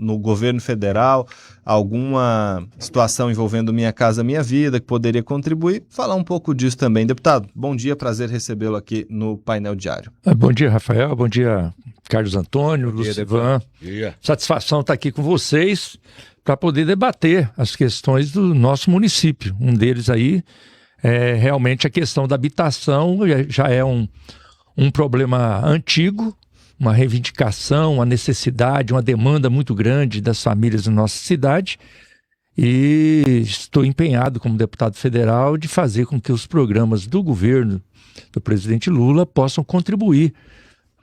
no governo federal, alguma situação envolvendo Minha Casa Minha Vida que poderia contribuir. Falar um pouco disso também. Deputado, bom dia, prazer recebê-lo aqui no Painel Diário. Bom dia, Rafael, bom dia, Carlos Antônio, Lucivan. Satisfação estar aqui com vocês para poder debater as questões do nosso município. Um deles aí é realmente a questão da habitação, já é um problema antigo, uma reivindicação, uma necessidade, uma demanda muito grande das famílias da nossa cidade, e estou empenhado como deputado federal de fazer com que os programas do governo do presidente Lula possam contribuir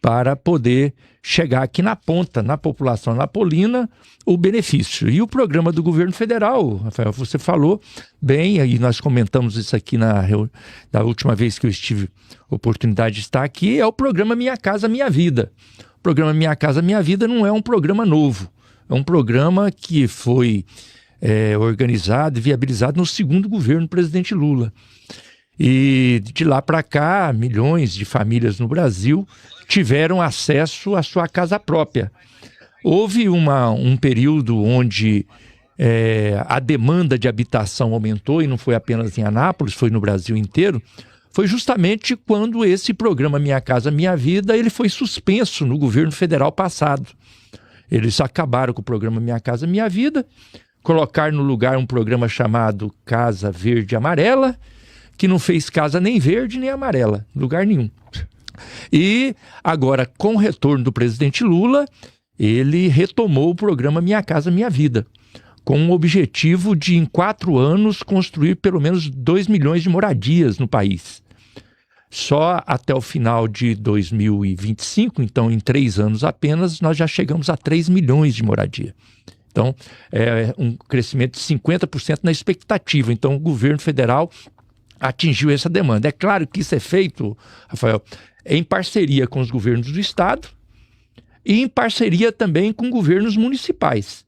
para poder chegar aqui na ponta, na população napolina, o benefício. E o programa do governo federal, Rafael, você falou bem, e nós comentamos isso aqui da última vez que eu tive oportunidade de estar aqui, é o programa Minha Casa Minha Vida. O programa Minha Casa Minha Vida não é um programa novo, é um programa que foi organizado e viabilizado no segundo governo do presidente Lula. E de lá para cá, milhões de famílias no Brasil tiveram acesso à sua casa própria. Houve um período onde a demanda de habitação aumentou, e não foi apenas em Anápolis, foi no Brasil inteiro. Foi justamente quando esse programa Minha Casa Minha Vida ele foi suspenso no governo federal passado. Eles acabaram com o programa Minha Casa Minha Vida, colocaram no lugar um programa chamado Casa Verde e Amarela, que não fez casa nem verde nem amarela, lugar nenhum. E agora, com o retorno do presidente Lula, ele retomou o programa Minha Casa Minha Vida, com o objetivo de, em 4 anos, construir pelo menos 2 milhões de moradias no país. Só até o final de 2025, então em 3 anos apenas, nós já chegamos a 3 milhões de moradia. Então, é um crescimento de 50% na expectativa. Então, o governo federal atingiu essa demanda. É claro que isso é feito, Rafael, em parceria com os governos do estado e em parceria também com governos municipais.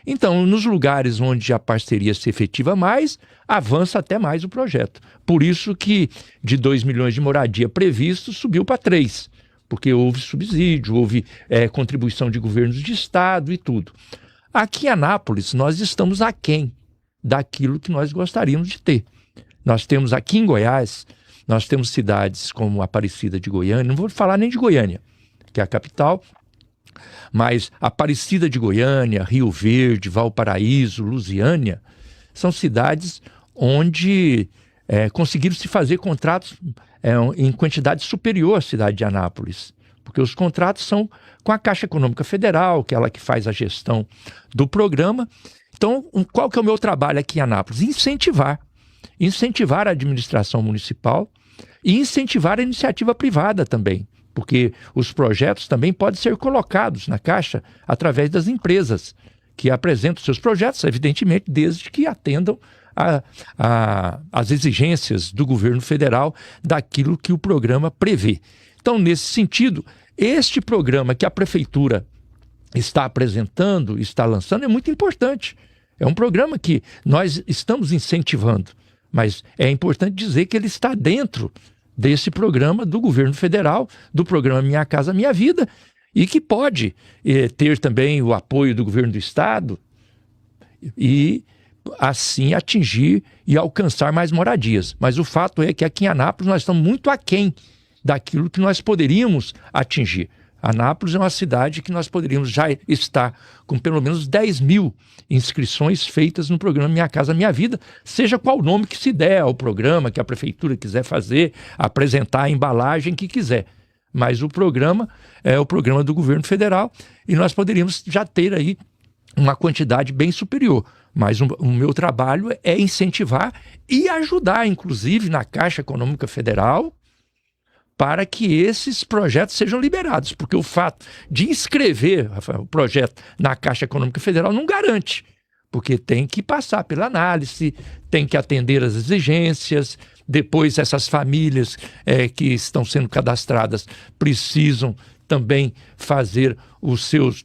Então, nos lugares onde a parceria se efetiva mais, avança até mais o projeto. Por isso que de 2 milhões de moradia previsto, subiu para 3, porque houve subsídio, houve contribuição de governos de estado e tudo. Aqui em Anápolis, nós estamos aquém daquilo que nós gostaríamos de ter. Nós temos aqui em Goiás, nós temos cidades como Aparecida de Goiânia, não vou falar nem de Goiânia, que é a capital, mas Aparecida de Goiânia, Rio Verde, Valparaíso, Lusiânia, são cidades onde conseguiram se fazer contratos em quantidade superior à cidade de Anápolis, porque os contratos são com a Caixa Econômica Federal, que é ela que faz a gestão do programa. Então, qual que é o meu trabalho aqui em Anápolis? Incentivar a administração municipal e incentivar a iniciativa privada também, porque os projetos também podem ser colocados na Caixa através das empresas que apresentam seus projetos, evidentemente, desde que atendam às exigências do governo federal daquilo que o programa prevê. Então, nesse sentido, este programa que a prefeitura está apresentando, está lançando, é muito importante. É um programa que nós estamos incentivando, mas é importante dizer que ele está dentro desse programa do governo federal, do programa Minha Casa Minha Vida, e que pode ter também o apoio do governo do estado e assim atingir e alcançar mais moradias. Mas o fato é que aqui em Anápolis nós estamos muito aquém daquilo que nós poderíamos atingir. Anápolis é uma cidade que nós poderíamos já estar com pelo menos 10 mil inscrições feitas no programa Minha Casa Minha Vida, seja qual nome que se der ao programa, que a prefeitura quiser fazer, apresentar a embalagem que quiser. Mas o programa é o programa do governo federal e nós poderíamos já ter aí uma quantidade bem superior. Mas o meu trabalho é incentivar e ajudar, inclusive, na Caixa Econômica Federal, para que esses projetos sejam liberados, porque o fato de inscrever, Rafael, o projeto na Caixa Econômica Federal não garante, porque tem que passar pela análise, tem que atender às exigências, depois essas famílias que estão sendo cadastradas precisam também fazer os seus,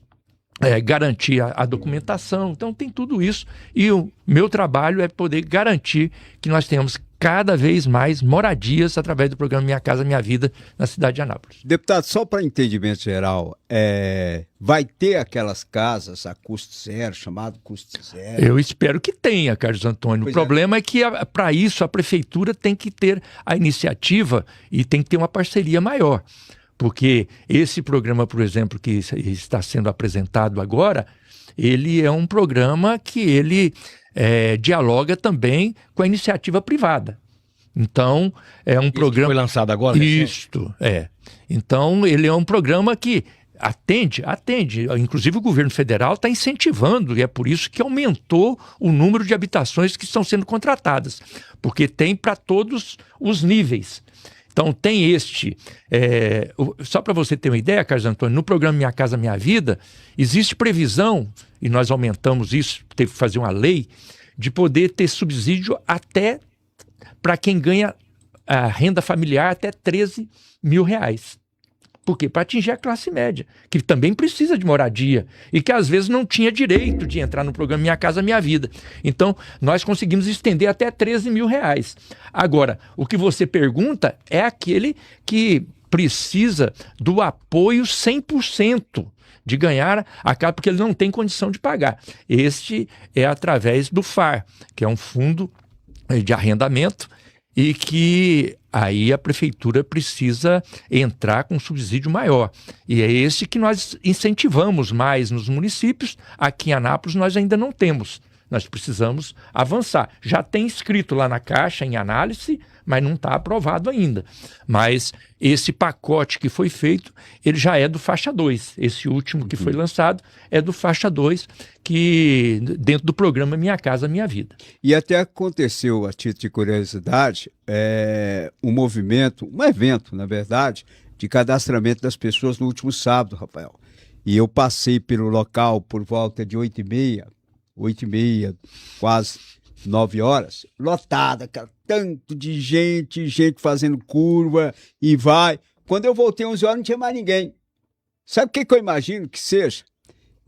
garantir a documentação, então tem tudo isso, e o meu trabalho é poder garantir que nós tenhamos cada vez mais moradias através do programa Minha Casa Minha Vida na cidade de Anápolis. Deputado, só para entendimento geral, vai ter aquelas casas a custo zero, chamado custo zero? Eu espero que tenha, Carlos Antônio. O problema é que, para isso, a prefeitura tem que ter a iniciativa e tem que ter uma parceria maior. Porque esse programa, por exemplo, que está sendo apresentado agora, ele é um programa que ele dialoga também com a iniciativa privada. Então, é um programa... Foi lançado agora? Isto, Então, ele é um programa que atende. Inclusive, o governo federal está incentivando, e é por isso que aumentou o número de habitações que estão sendo contratadas, porque tem para todos os níveis. Então, tem só para você ter uma ideia, Carlos Antônio, no programa Minha Casa Minha Vida, existe previsão, e nós aumentamos isso, teve que fazer uma lei, de poder ter subsídio até para quem ganha a renda familiar até R$13 mil. Por quê? Para atingir a classe média, que também precisa de moradia e que às vezes não tinha direito de entrar no programa Minha Casa Minha Vida. Então, nós conseguimos estender até R$13 mil. Agora, o que você pergunta é aquele que precisa do apoio 100% de ganhar a casa, porque ele não tem condição de pagar. Este é através do FAR, que é um fundo de arrendamento, e que aí a prefeitura precisa entrar com um subsídio maior. E é esse que nós incentivamos mais nos municípios. Aqui em Anápolis nós ainda não temos. Nós precisamos avançar. Já tem escrito lá na Caixa em análise, mas não está aprovado ainda. Mas esse pacote que foi feito, ele já é do faixa 2. Esse último que foi lançado é do faixa 2, que dentro do programa Minha Casa Minha Vida. E até aconteceu, a título de curiosidade, um evento, na verdade, de cadastramento das pessoas no último sábado, Rafael. E eu passei pelo local por volta de 8h30, quase 9 horas, lotada, cara, tanto de gente fazendo curva e vai. Quando eu voltei 11 horas não tinha mais ninguém. Sabe o que eu imagino que seja?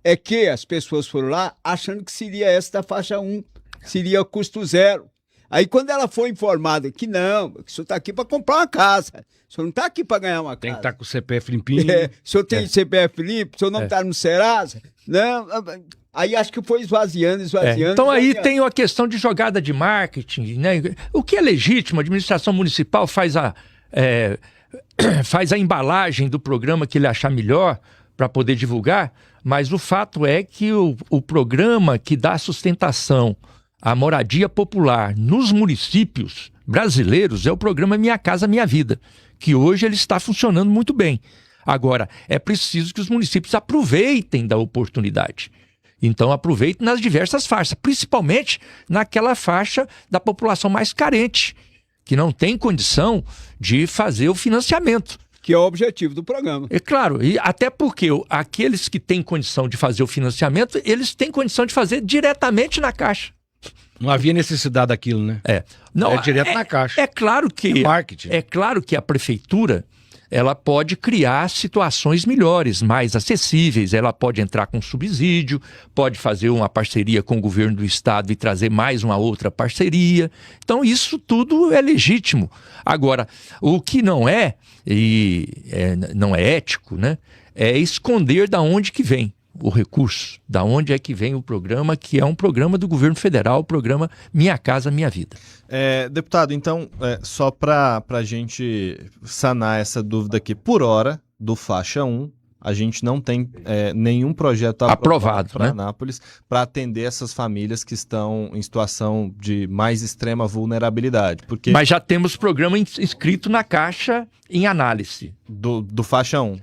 É que as pessoas foram lá achando que seria essa da faixa 1, seria custo zero. Aí quando ela foi informada que não, que o senhor está aqui para comprar uma casa, o senhor não está aqui para ganhar uma casa. Tem que estar com o CPF limpinho. O senhor tem CPF limpo, o senhor não está no Serasa, não... Aí acho que foi esvaziando. Então aí tem a questão de jogada de marketing, né? O que é legítimo, a administração municipal faz a embalagem do programa que ele achar melhor para poder divulgar, mas o fato é que o programa que dá sustentação à moradia popular nos municípios brasileiros é o programa Minha Casa Minha Vida, que hoje ele está funcionando muito bem. Agora, é preciso que os municípios aproveitem da oportunidade. Então aproveite nas diversas faixas, principalmente naquela faixa da população mais carente, que não tem condição de fazer o financiamento. Que é o objetivo do programa. É claro, e até porque aqueles que têm condição de fazer o financiamento, eles têm condição de fazer diretamente na Caixa. Não havia necessidade daquilo, né? Não, direto na Caixa. É claro que marketing. É claro que a prefeitura ela pode criar situações melhores, mais acessíveis, ela pode entrar com subsídio, pode fazer uma parceria com o governo do estado e trazer mais uma outra parceria. Então isso tudo é legítimo. Agora, o que não não é ético, né? É esconder da onde que vem o recurso, da onde é que vem o programa, que é um programa do governo federal, o programa Minha Casa Minha Vida. Deputado, então, só para a gente sanar essa dúvida aqui, por hora, do faixa 1, a gente não tem nenhum projeto aprovado para Anápolis para atender essas famílias que estão em situação de mais extrema vulnerabilidade. Mas já temos programa inscrito na Caixa em análise. Do faixa 1?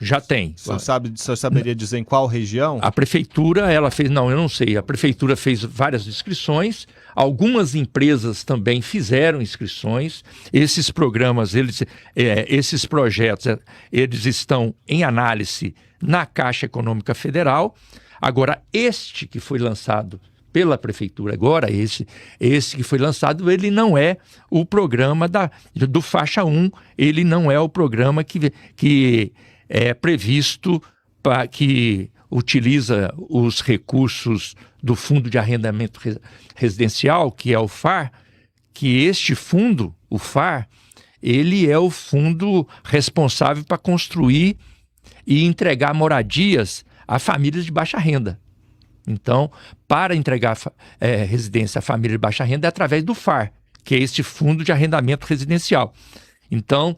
Já tem. O senhor saberia dizer em qual região? A prefeitura, ela fez... Não, eu não sei. A prefeitura fez várias inscrições. Algumas empresas também fizeram inscrições. Esses programas, esses projetos, eles estão em análise na Caixa Econômica Federal. Agora, este que foi lançado pela prefeitura agora, esse que foi lançado, ele não é o programa do faixa 1, ele não é o programa que é previsto para que utiliza os recursos do Fundo de Arrendamento Residencial, que é o FAR, que este fundo, o FAR, ele é o fundo responsável para construir e entregar moradias a famílias de baixa renda. Então, para entregar residência a família de baixa renda é através do FAR, que é este Fundo de Arrendamento Residencial. Então,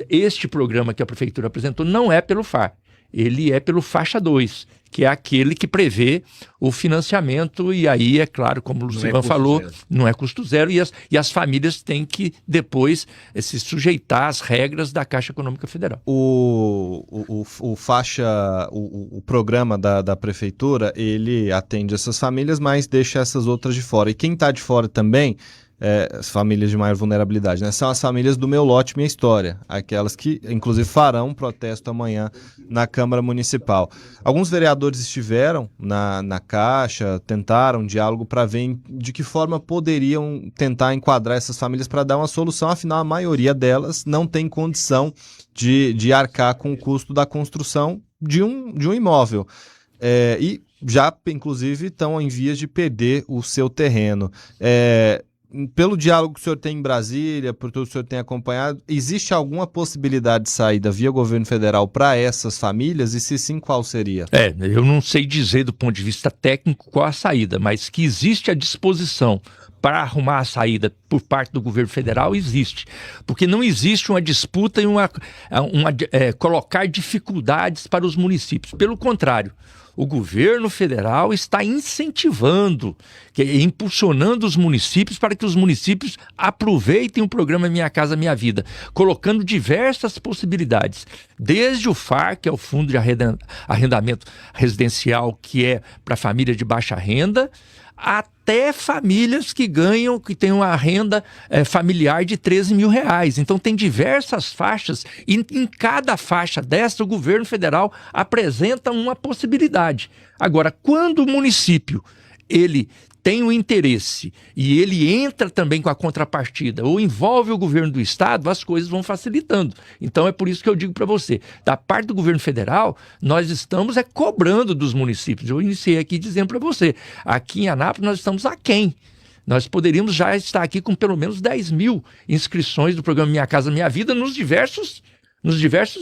este programa que a Prefeitura apresentou não é pelo FAR, ele é pelo Faixa 2, que é aquele que prevê o financiamento, e aí, é claro, como o Lucivan falou, não é custo zero, e as famílias têm que depois se sujeitar às regras da Caixa Econômica Federal. O programa da Prefeitura, ele atende essas famílias, mas deixa essas outras de fora. E quem está de fora também, as famílias de maior vulnerabilidade, né? São as famílias do Meu Lote Minha História, aquelas que inclusive farão um protesto amanhã na Câmara Municipal. Alguns vereadores estiveram na Caixa, tentaram um diálogo para ver de que forma poderiam tentar enquadrar essas famílias para dar uma solução, afinal a maioria delas não tem condição de arcar com o custo da construção de um imóvel. E já inclusive estão em vias de perder o seu terreno. Pelo diálogo que o senhor tem em Brasília, por tudo que o senhor tem acompanhado, existe alguma possibilidade de saída via governo federal para essas famílias? E se sim, qual seria? Eu não sei dizer do ponto de vista técnico qual a saída, mas que existe a disposição para arrumar a saída por parte do governo federal, existe. Porque não existe uma disputa e colocar dificuldades para os municípios. Pelo contrário, o governo federal está incentivando, impulsionando os municípios para que os municípios aproveitem o programa Minha Casa Minha Vida, colocando diversas possibilidades, desde o FAR, que é o Fundo de Arrendamento Residencial, que é para família de baixa renda, até famílias que têm uma renda familiar de 13 mil reais. Então tem diversas faixas e em cada faixa dessa o governo federal apresenta uma possibilidade. Agora, quando o município ele tem o interesse e ele entra também com a contrapartida ou envolve o governo do estado, as coisas vão facilitando. Então é por isso que eu digo para você, da parte do governo federal, nós estamos cobrando dos municípios. Eu iniciei aqui dizendo para você, aqui em Anápolis nós estamos aquém. Nós poderíamos já estar aqui com pelo menos 10 mil inscrições do programa Minha Casa Minha Vida nos diversos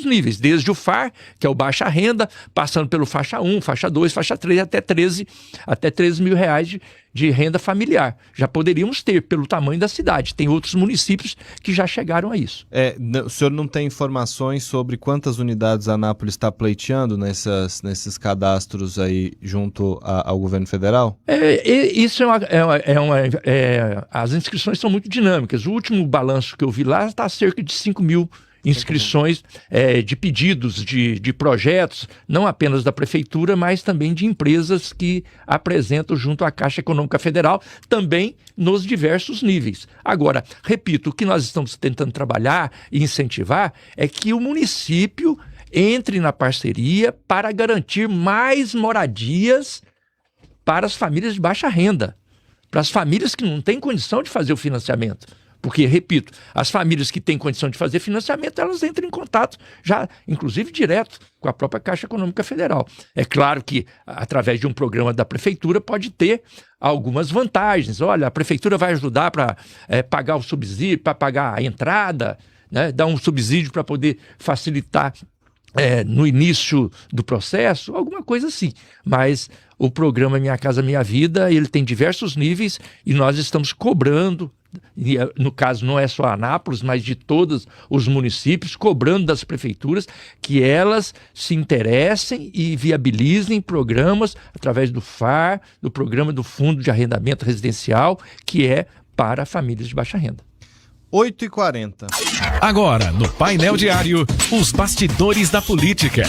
níveis, desde o FAR, que é o baixa renda, passando pelo faixa 1, faixa 2, faixa 3, até 13 mil reais de renda familiar. Já poderíamos ter, pelo tamanho da cidade. Tem outros municípios que já chegaram a isso. O senhor não tem informações sobre quantas unidades a Anápolis está pleiteando nesses cadastros aí junto ao governo federal? As inscrições são muito dinâmicas. O último balanço que eu vi lá está cerca de 5 mil inscrições de pedidos de projetos, não apenas da Prefeitura, mas também de empresas que apresentam junto à Caixa Econômica Federal, também nos diversos níveis. Agora, repito, o que nós estamos tentando trabalhar e incentivar é que o município entre na parceria para garantir mais moradias para as famílias de baixa renda, para as famílias que não têm condição de fazer o financiamento. Porque, repito, as famílias que têm condição de fazer financiamento, elas entram em contato já, inclusive, direto com a própria Caixa Econômica Federal. É claro que, através de um programa da Prefeitura, pode ter algumas vantagens. Olha, a Prefeitura vai ajudar para pagar o subsídio, para pagar a entrada, né, dar um subsídio para poder facilitar no início do processo, alguma coisa assim. Mas o programa Minha Casa Minha Vida, ele tem diversos níveis e nós estamos cobrando, e no caso não é só Anápolis, mas de todos os municípios, cobrando das prefeituras que elas se interessem e viabilizem programas através do FAR, do programa do Fundo de Arrendamento Residencial, que é para famílias de baixa renda. 8h40. Agora, no Painel Diário, os bastidores da política.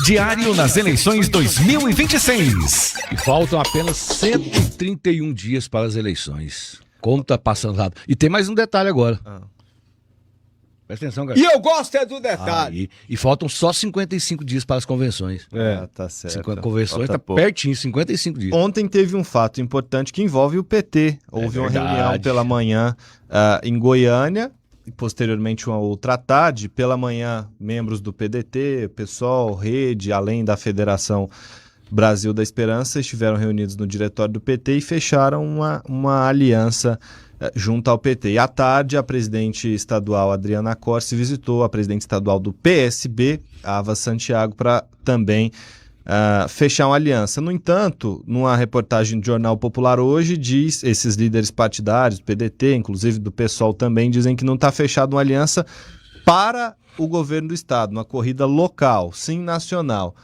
Diário nas eleições 2026. E faltam apenas 131 dias para as eleições. Como tá passando rápido. E tem mais um detalhe agora. Presta atenção, galera. E eu gosto do detalhe. E faltam só 55 dias para as convenções. Tá certo. Convenções tá pertinho, 55 dias. Ontem teve um fato importante que envolve o PT. Houve uma reunião pela manhã em Goiânia, e posteriormente uma outra tarde. Pela manhã, membros do PDT, PSOL, Rede, além da Federação Brasil da Esperança estiveram reunidos no diretório do PT e fecharam uma aliança junto ao PT. E à tarde, a presidente estadual Adriana Corsi visitou a presidente estadual do PSB, Ava Santiago, para também fechar uma aliança. No entanto, numa reportagem do Jornal Popular hoje, diz, esses líderes partidários, do PDT, inclusive do PSOL também, dizem que não está fechada uma aliança para o governo do estado, uma corrida local, sim nacional.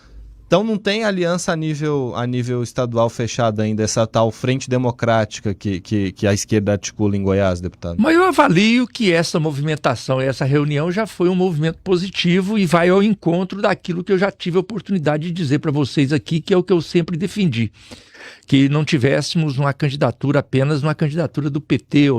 Então não tem aliança a nível estadual fechada ainda, essa tal frente democrática que a esquerda articula em Goiás, deputado? Mas eu avalio que essa movimentação, essa reunião já foi um movimento positivo e vai ao encontro daquilo que eu já tive a oportunidade de dizer para vocês aqui, que é o que eu sempre defendi. Que não tivéssemos uma candidatura, apenas uma candidatura do PT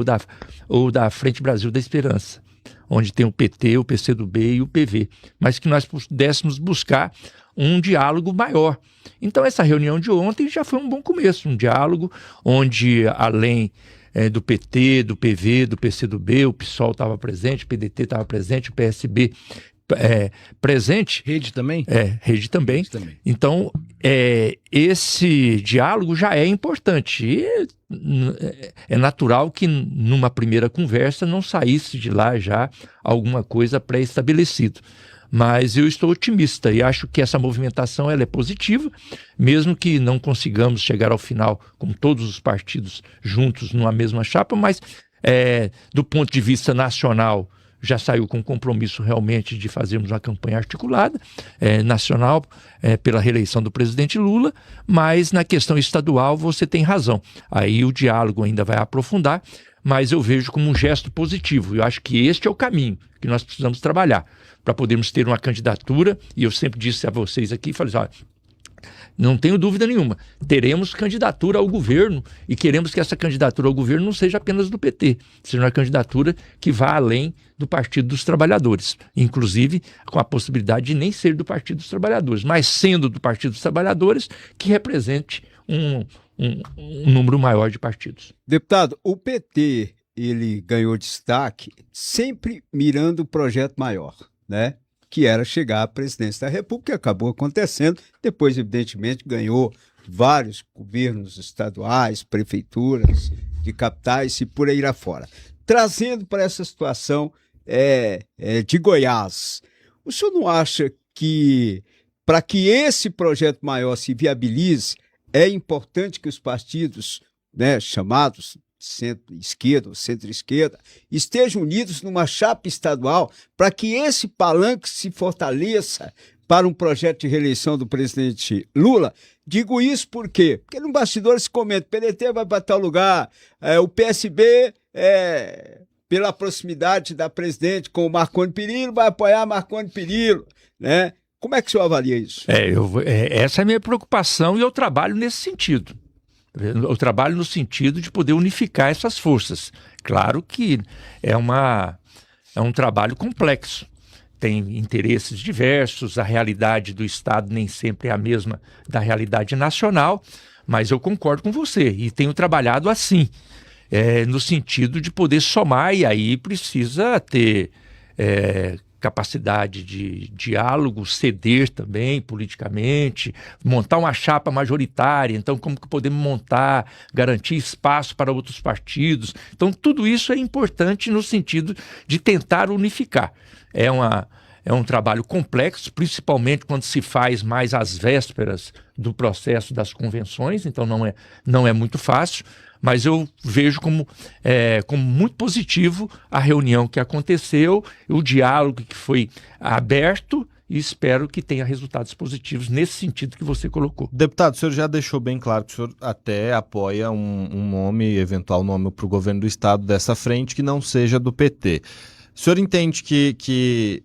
ou da Frente Brasil da Esperança, onde tem o PT, o PCdoB e o PV, mas que nós pudéssemos buscar um diálogo maior. Então essa reunião de ontem já foi um bom começo, um diálogo onde além do PT, do PV, do PCdoB, o PSOL estava presente, o PDT estava presente, o PSB presente. Rede também? Rede também. Então esse diálogo já é importante e é natural que numa primeira conversa não saísse de lá já alguma coisa pré-estabelecido. Mas eu estou otimista e acho que essa movimentação ela é positiva, mesmo que não consigamos chegar ao final com todos os partidos juntos numa mesma chapa, mas do ponto de vista nacional já saiu com compromisso realmente de fazermos uma campanha articulada, nacional, pela reeleição do presidente Lula, mas na questão estadual você tem razão. Aí o diálogo ainda vai aprofundar, mas eu vejo como um gesto positivo. Eu acho que este é o caminho que nós precisamos trabalhar para podermos ter uma candidatura, e eu sempre disse a vocês aqui, falei assim, não tenho dúvida nenhuma, teremos candidatura ao governo e queremos que essa candidatura ao governo não seja apenas do PT, seja uma candidatura que vá além do Partido dos Trabalhadores, inclusive com a possibilidade de nem ser do Partido dos Trabalhadores, mas sendo do Partido dos Trabalhadores, que represente um número maior de partidos. Deputado, o PT ele ganhou destaque sempre mirando o projeto maior, né? Que era chegar à presidência da República, que acabou acontecendo. Depois, evidentemente, ganhou vários governos estaduais, prefeituras de capitais e por aí lá fora. Trazendo para essa situação de Goiás, o senhor não acha que, para que esse projeto maior se viabilize, é importante que os partidos, né, chamados centro-esquerda ou centro-esquerda, estejam unidos numa chapa estadual para que esse palanque se fortaleça para um projeto de reeleição do presidente Lula? Digo isso por quê? Porque no bastidor se comenta, o PDT vai para tal lugar, o PSB, pela proximidade da presidente com o Marconi Perillo, vai apoiar Marconi Perillo, né? Como é que o senhor avalia isso? Essa é a minha preocupação e eu trabalho nesse sentido. Eu trabalho no sentido de poder unificar essas forças. Claro que é um trabalho complexo. Tem interesses diversos, a realidade do Estado nem sempre é a mesma da realidade nacional, mas eu concordo com você e tenho trabalhado assim, no sentido de poder somar, e aí precisa ter capacidade de diálogo, ceder também politicamente, montar uma chapa majoritária, então como que podemos montar, garantir espaço para outros partidos. Então tudo isso é importante no sentido de tentar unificar. É um trabalho complexo, principalmente quando se faz mais às vésperas do processo das convenções, então não é muito fácil, mas eu vejo como muito positivo a reunião que aconteceu, o diálogo que foi aberto, e espero que tenha resultados positivos nesse sentido que você colocou. Deputado, o senhor já deixou bem claro que o senhor até apoia um nome, eventual nome para o governo do estado dessa frente que não seja do PT. O senhor entende que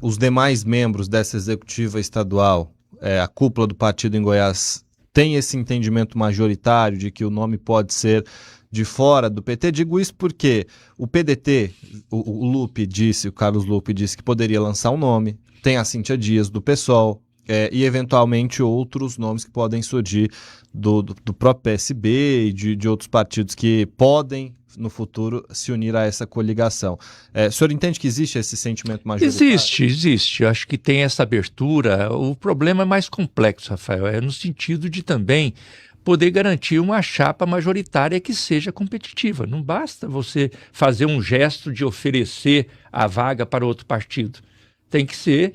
os demais membros dessa executiva estadual, a cúpula do partido em Goiás, tem esse entendimento majoritário de que o nome pode ser de fora do PT? Digo isso porque o PDT, o Carlos Lupe disse que poderia lançar um nome, tem a Cíntia Dias do PSOL, e eventualmente outros nomes que podem surgir do próprio PSB e de outros partidos que podem, no futuro, se unir a essa coligação. O senhor entende que existe esse sentimento majoritário? Existe. Eu acho que tem essa abertura. O problema é mais complexo, Rafael, é no sentido de também poder garantir uma chapa majoritária que seja competitiva. Não basta você fazer um gesto de oferecer a vaga para outro partido. Tem que ser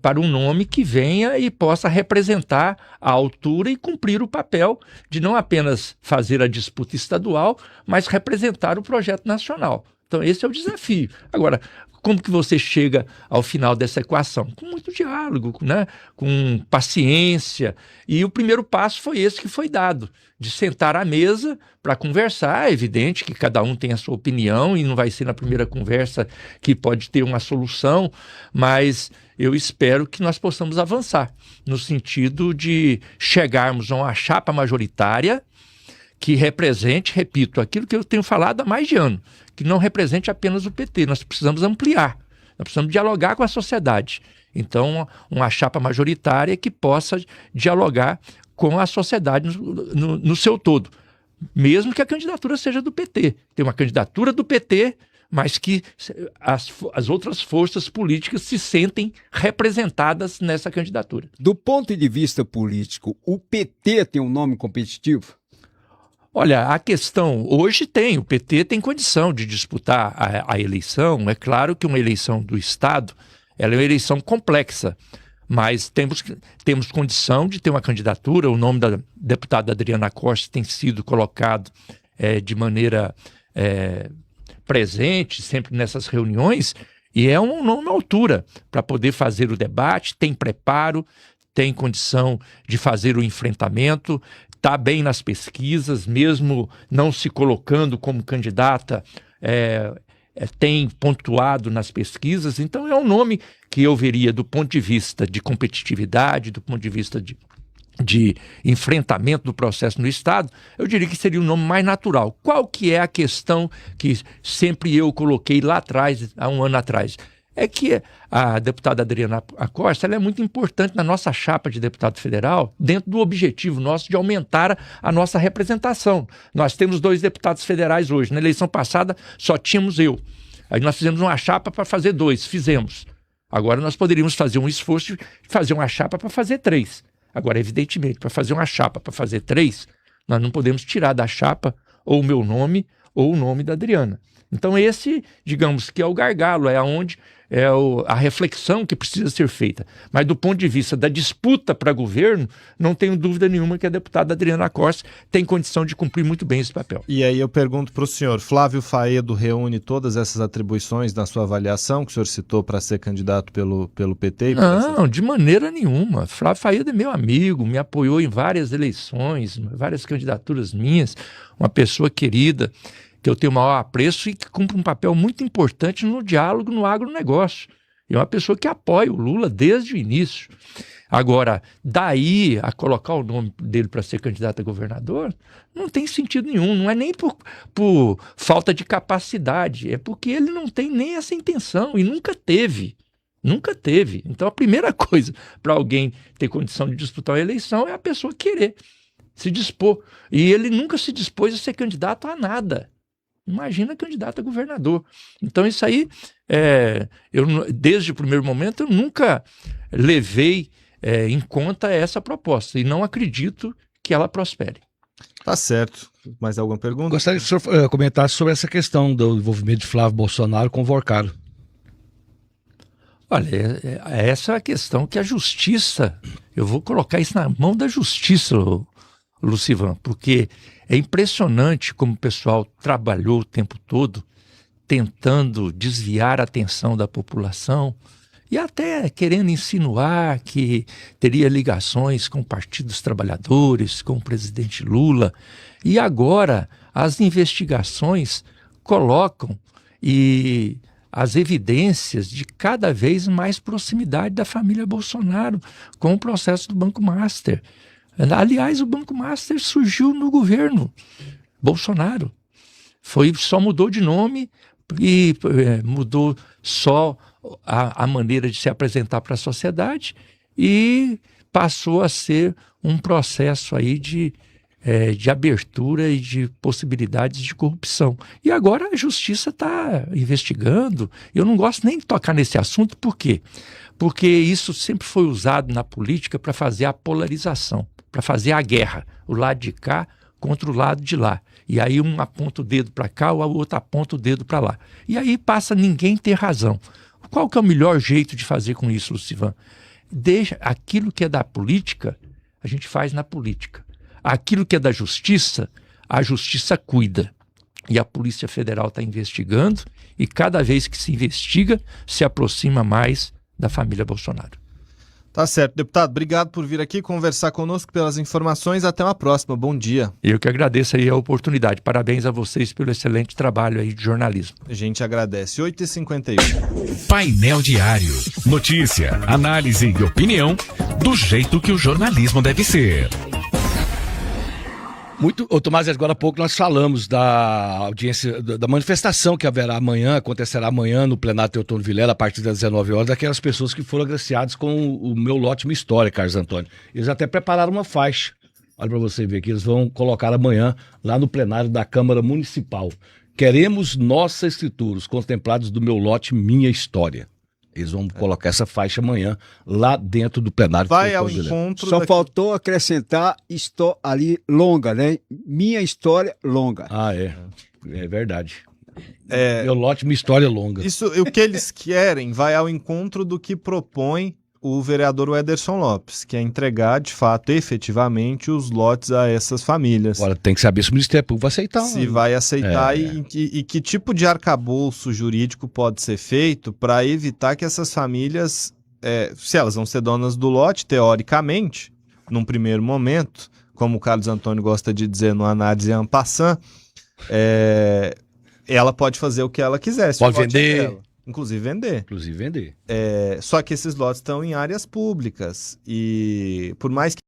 para um nome que venha e possa representar a altura e cumprir o papel de não apenas fazer a disputa estadual, mas representar o projeto nacional. Então esse é o desafio. Agora, como que você chega ao final dessa equação? Com muito diálogo, né? Com paciência. E o primeiro passo foi esse que foi dado, de sentar à mesa para conversar. É evidente que cada um tem a sua opinião e não vai ser na primeira conversa que pode ter uma solução, mas eu espero que nós possamos avançar no sentido de chegarmos a uma chapa majoritária que represente, repito, aquilo que eu tenho falado há mais de ano, que não represente apenas o PT. Nós precisamos ampliar, nós precisamos dialogar com a sociedade. Então, uma chapa majoritária que possa dialogar com a sociedade no seu todo, mesmo que a candidatura seja do PT. Tem uma candidatura do PT, mas que as outras forças políticas se sentem representadas nessa candidatura. Do ponto de vista político, o PT tem um nome competitivo? Olha, a questão, hoje o PT tem condição de disputar a eleição. É claro que uma eleição do Estado, ela é uma eleição complexa, mas temos condição de ter uma candidatura. O nome da deputada Adriana Costa tem sido colocado de maneira presente, sempre nessas reuniões, e é um nome à altura para poder fazer o debate, tem preparo, tem condição de fazer o enfrentamento, está bem nas pesquisas, mesmo não se colocando como candidata, tem pontuado nas pesquisas. Então é um nome que eu veria do ponto de vista de competitividade, do ponto de vista de enfrentamento do processo no Estado, eu diria que seria o nome mais natural. Qual que é a questão que sempre eu coloquei lá atrás, há um ano atrás? É que a deputada Adriana Costa, ela é muito importante na nossa chapa de deputado federal, dentro do objetivo nosso de aumentar a nossa representação. Nós temos 2 deputados federais hoje. Na eleição passada, só tínhamos eu. Aí nós fizemos uma chapa para fazer 2, fizemos. Agora nós poderíamos fazer um esforço de fazer uma chapa para fazer 3. Agora, evidentemente, para fazer uma chapa para fazer 3, nós não podemos tirar da chapa ou o meu nome ou o nome da Adriana. Então esse, digamos que é o gargalo, é onde a reflexão que precisa ser feita. Mas do ponto de vista da disputa para governo, não tenho dúvida nenhuma que a deputada Adriana Costa tem condição de cumprir muito bem esse papel. E aí eu pergunto para o senhor, Flávio Faedo reúne todas essas atribuições na sua avaliação, que o senhor citou para ser candidato pelo PT? Não, de maneira nenhuma. Flávio Faedo é meu amigo, me apoiou em várias eleições, várias candidaturas minhas, uma pessoa querida, que eu tenho o maior apreço e que cumpre um papel muito importante no diálogo no agronegócio. É uma pessoa que apoia o Lula desde o início. Agora, daí a colocar o nome dele para ser candidato a governador, não tem sentido nenhum. Não é nem por falta de capacidade, é porque ele não tem nem essa intenção e nunca teve. Nunca teve. Então a primeira coisa para alguém ter condição de disputar uma eleição é a pessoa querer se dispor. E ele nunca se dispôs a ser candidato a nada. Imagina candidato a governador. Então isso aí, desde o primeiro momento, eu nunca levei em conta essa proposta e não acredito que ela prospere. Tá certo. Mais alguma pergunta? Gostaria que o senhor comentasse sobre essa questão do envolvimento de Flávio Bolsonaro com o Vorcaro. Olha, essa é a questão que a justiça, eu vou colocar isso na mão da justiça, Lucivan, porque é impressionante como o pessoal trabalhou o tempo todo tentando desviar a atenção da população e até querendo insinuar que teria ligações com o Partido dos Trabalhadores, com o presidente Lula. E agora as investigações colocam as evidências de cada vez mais proximidade da família Bolsonaro com o processo do Banco Master. Aliás, o Banco Master surgiu no governo Bolsonaro. Só mudou de nome e mudou só a maneira de se apresentar para a sociedade e passou a ser um processo aí de abertura e de possibilidades de corrupção. E agora a justiça está investigando. Eu não gosto nem de tocar nesse assunto, por quê? Porque isso sempre foi usado na política para fazer a polarização, para fazer a guerra, o lado de cá contra o lado de lá. E aí um aponta o dedo para cá, o outro aponta o dedo para lá. E aí passa ninguém ter razão. Qual que é o melhor jeito de fazer com isso, Lucivan? Deixa aquilo que é da política, a gente faz na política. Aquilo que é da justiça, a justiça cuida. E a Polícia Federal está investigando, e cada vez que se investiga, se aproxima mais da família Bolsonaro. Tá certo, deputado. Obrigado por vir aqui conversar conosco, pelas informações. Até uma próxima. Bom dia. Eu que agradeço aí a oportunidade. Parabéns a vocês pelo excelente trabalho aí de jornalismo. A gente agradece. 8h51. Painel Diário. Notícia, análise e opinião do jeito que o jornalismo deve ser. Ô Tomás, agora há pouco nós falamos da audiência, da manifestação que acontecerá amanhã no plenário Teotônio Vilela, a partir das 19 horas, daquelas pessoas que foram agraciadas com o Meu Lote Minha História, Carlos Antônio. Eles até prepararam uma faixa, olha para você ver que eles vão colocar amanhã lá no plenário da Câmara Municipal. Queremos nossas escrituras, contemplados do Meu Lote Minha História. Eles vão colocar essa faixa amanhã lá dentro do plenário. Vai ao encontro. Só faltou acrescentar ali longa, né? Minha história longa. Ah, é. É verdade. Meu lote, minha história longa. Isso, o que eles querem vai ao encontro do que propõe o vereador Ederson Lopes, que é entregar, de fato, efetivamente, os lotes a essas famílias. Agora tem que saber se o Ministério Público vai aceitar. Se vai aceitar e que tipo de arcabouço jurídico pode ser feito para evitar que essas famílias, se elas vão ser donas do lote, teoricamente, num primeiro momento, como o Carlos Antônio gosta de dizer no análise en passant, ela pode fazer o que ela quiser. Pode vender. Inclusive vender. Inclusive vender. Só que esses lotes estão em áreas públicas e por mais que